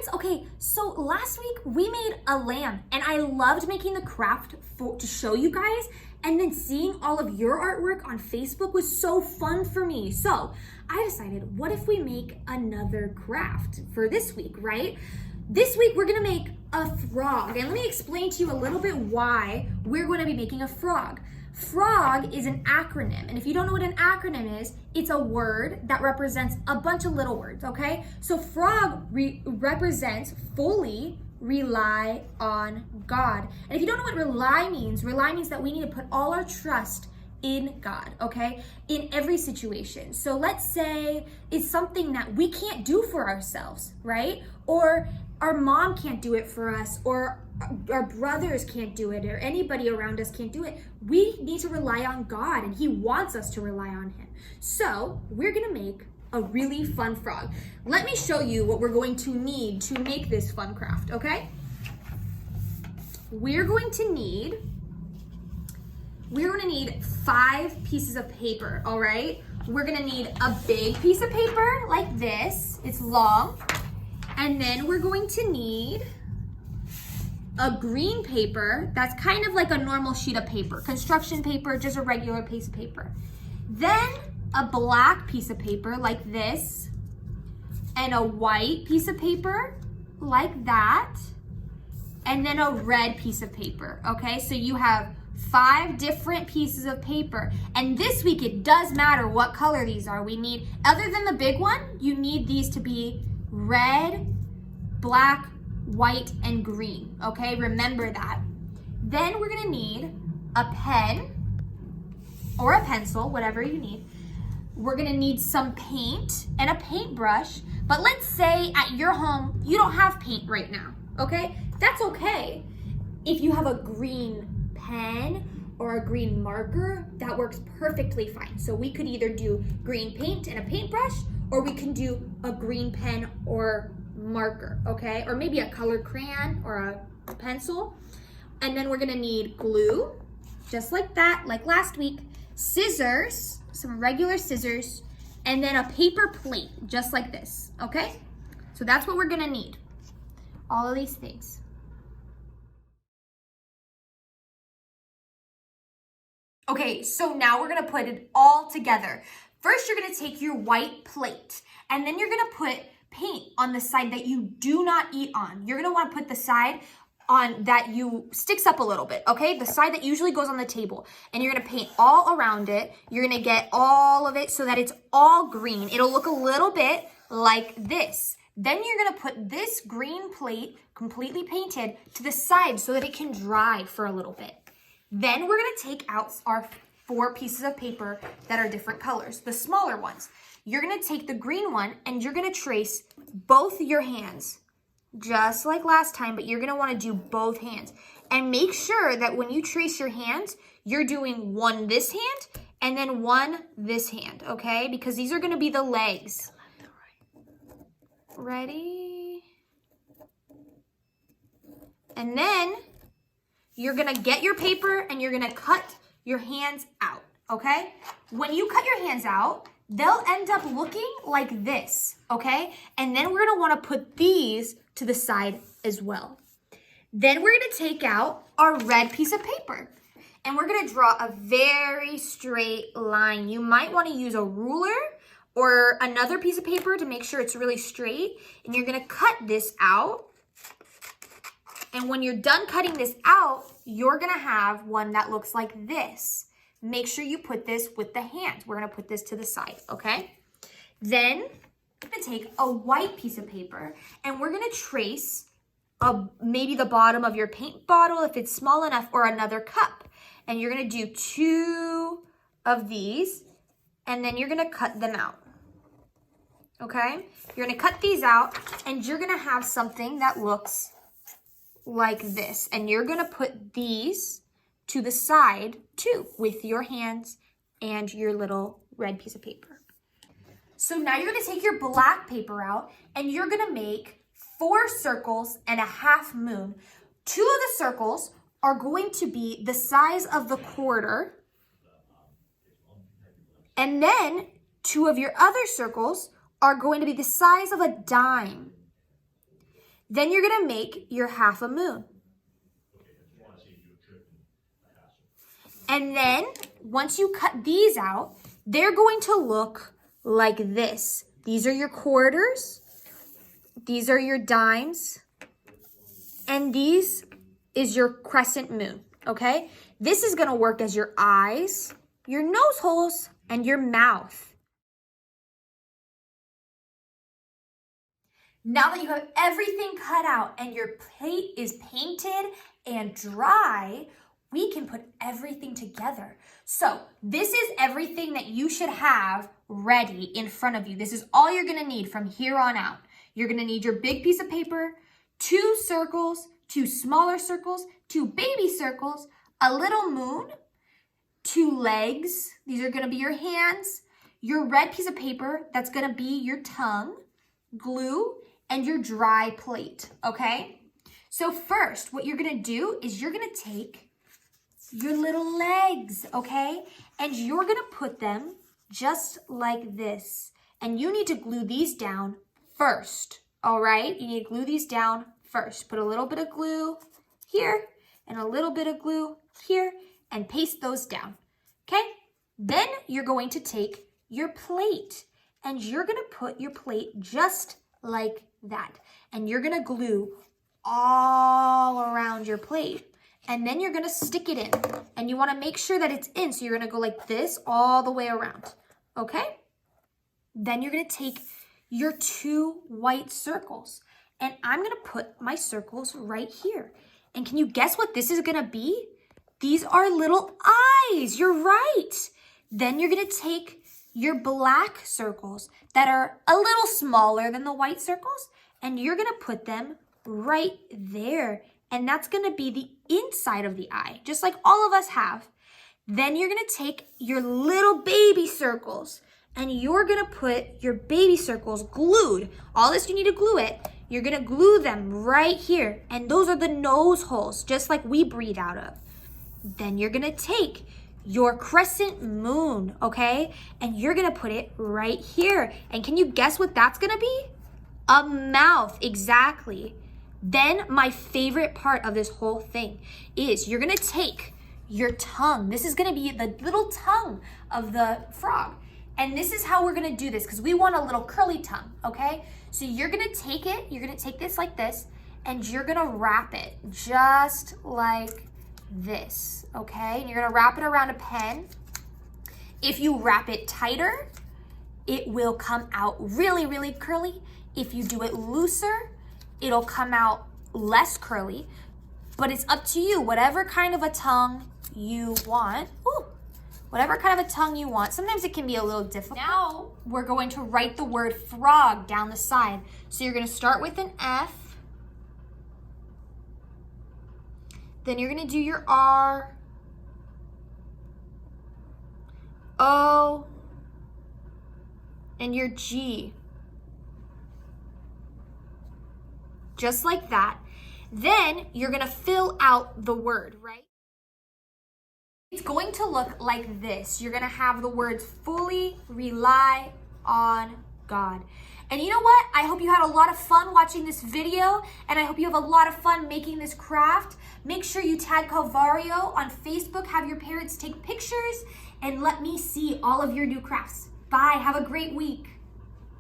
friends. Okay, so last week we made a lamb and I loved making the craft to show you guys, and then seeing all of your artwork on Facebook was so fun for me. So I decided, what if we make another craft for this week, right? This week we're gonna make a frog, and let me explain to you a little bit why we're gonna be making a frog. Frog is an acronym, and if you don't know what an acronym is, it's a word that represents a bunch of little words, okay? So frog represents fully rely on God. And if you don't know what rely means that we need to put all our trust in God, okay? In every situation. So let's say it's something that we can't do for ourselves, right? Or our mom can't do it for us, or our brothers can't do it, or anybody around us can't do it. We need to rely on God, and He wants us to rely on Him. So we're gonna make a really fun frog. Let me show you what we're going to need to make this fun craft, okay? We're gonna need 5 pieces of paper, all right? We're gonna need a big piece of paper like this, it's long. And then we're going to need a green paper that's kind of like a normal sheet of paper, construction paper, just a regular piece of paper. Then a black piece of paper like this, and a white piece of paper like that, and then a red piece of paper, okay? So you have 5 different pieces of paper. And this week it does matter what color these are. We need, other than the big one, you need these to be red, black, white, and green, okay? Remember that. Then we're gonna need a pen or a pencil, whatever you need. We're gonna need some paint and a paintbrush, but let's say at your home, you don't have paint right now, okay? That's okay. If you have a green pen or a green marker, that works perfectly fine. So we could either do green paint and a paintbrush, or we can do a green pen or marker, okay? Or maybe a colored crayon or a pencil. And then we're gonna need glue, just like that, like last week, scissors, some regular scissors, and then a paper plate, just like this, okay? So that's what we're gonna need, all of these things. Okay, so now we're gonna put it all together. First, you're gonna take your white plate, and then you're gonna put paint on the side that you do not eat on. You're gonna wanna put the side on that you sticks up a little bit, okay? The side that usually goes on the table. And you're gonna paint all around it. You're gonna get all of it so that it's all green. It'll look a little bit like this. Then you're gonna put this green plate, completely painted, to the side so that it can dry for a little bit. Then we're gonna take out our 4 pieces of paper that are different colors, the smaller ones. You're gonna take the green one and you're gonna trace both your hands, just like last time, but you're gonna wanna do both hands. And make sure that when you trace your hands, you're doing one this hand and then one this hand, okay? Because these are gonna be the legs. Ready? And then you're gonna get your paper and you're gonna cut your hands out, okay? When you cut your hands out, they'll end up looking like this, okay? And then we're gonna wanna put these to the side as well. Then we're gonna take out our red piece of paper and we're gonna draw a very straight line. You might wanna use a ruler or another piece of paper to make sure it's really straight. And you're gonna cut this out. And when you're done cutting this out, you're gonna have one that looks like this. Make sure you put this with the hand. We're gonna put this to the side, okay? Then I'm gonna take a white piece of paper and we're gonna trace maybe the bottom of your paint bottle if it's small enough, or another cup. And you're gonna do 2 of these and then you're gonna cut them out, okay? You're gonna cut these out and you're gonna have something that looks like this. And you're gonna put these to the side too with your hands and your little red piece of paper. So now you're gonna take your black paper out and you're gonna make 4 circles and a half moon. 2 of the circles are going to be the size of the quarter. And then 2 of your other circles are going to be the size of a dime. Then you're gonna make your half a moon. And then once you cut these out, they're going to look like this. These are your quarters. These are your dimes. And these is your crescent moon, okay? This is gonna work as your eyes, your nose holes, and your mouth. Now that you have everything cut out and your plate is painted and dry, we can put everything together. So this is everything that you should have ready in front of you. This is all you're gonna need from here on out. You're gonna need your big piece of paper, 2 circles, 2 smaller circles, 2 baby circles, a little moon, 2 legs. These are gonna be your hands, your red piece of paper, that's gonna be your tongue, glue, and your dry plate, okay? So first, what you're gonna do is you're gonna take your little legs, okay? And you're gonna put them just like this. And you need to glue these down first, all right? You need to glue these down first. Put a little bit of glue here and a little bit of glue here and paste those down, okay? Then you're going to take your plate and you're gonna put your plate just like that. And you're gonna glue all around your plate. And then you're gonna stick it in. And you wanna make sure that it's in. So you're gonna go like this all the way around, okay? Then you're gonna take your 2 white circles. And I'm gonna put my circles right here. And can you guess what this is gonna be? These are little eyes, you're right. Then you're gonna take your black circles that are a little smaller than the white circles, and you're gonna put them right there. And that's gonna be the inside of the eye, just like all of us have. Then you're gonna take your little baby circles and you're gonna put your baby circles glued. All this, you need to glue it. You're gonna glue them right here. And those are the nose holes, just like we breathe out of. Then you're gonna take your crescent moon, okay? And you're gonna put it right here. And can you guess what that's gonna be? A mouth, exactly. Then my favorite part of this whole thing is you're gonna take your tongue. This is gonna be the little tongue of the frog. And this is how we're gonna do this because we want a little curly tongue, okay? So you're gonna take it, you're gonna take this like this, and you're gonna wrap it just like this, okay? And you're gonna wrap it around a pen. If you wrap it tighter, it will come out really, really curly. If you do it looser, it'll come out less curly, but it's up to you. Whatever kind of a tongue you want. Ooh, whatever kind of a tongue you want. Sometimes it can be a little difficult. Now we're going to write the word frog down the side. So you're gonna start with an F. Then you're gonna do your R, O, and your G. Just like that. Then you're gonna fill out the word, right? It's going to look like this. You're gonna have the words fully rely on God. And you know what? I hope you had a lot of fun watching this video, and I hope you have a lot of fun making this craft. Make sure you tag Calvario on Facebook, have your parents take pictures, and let me see all of your new crafts. Bye, have a great week.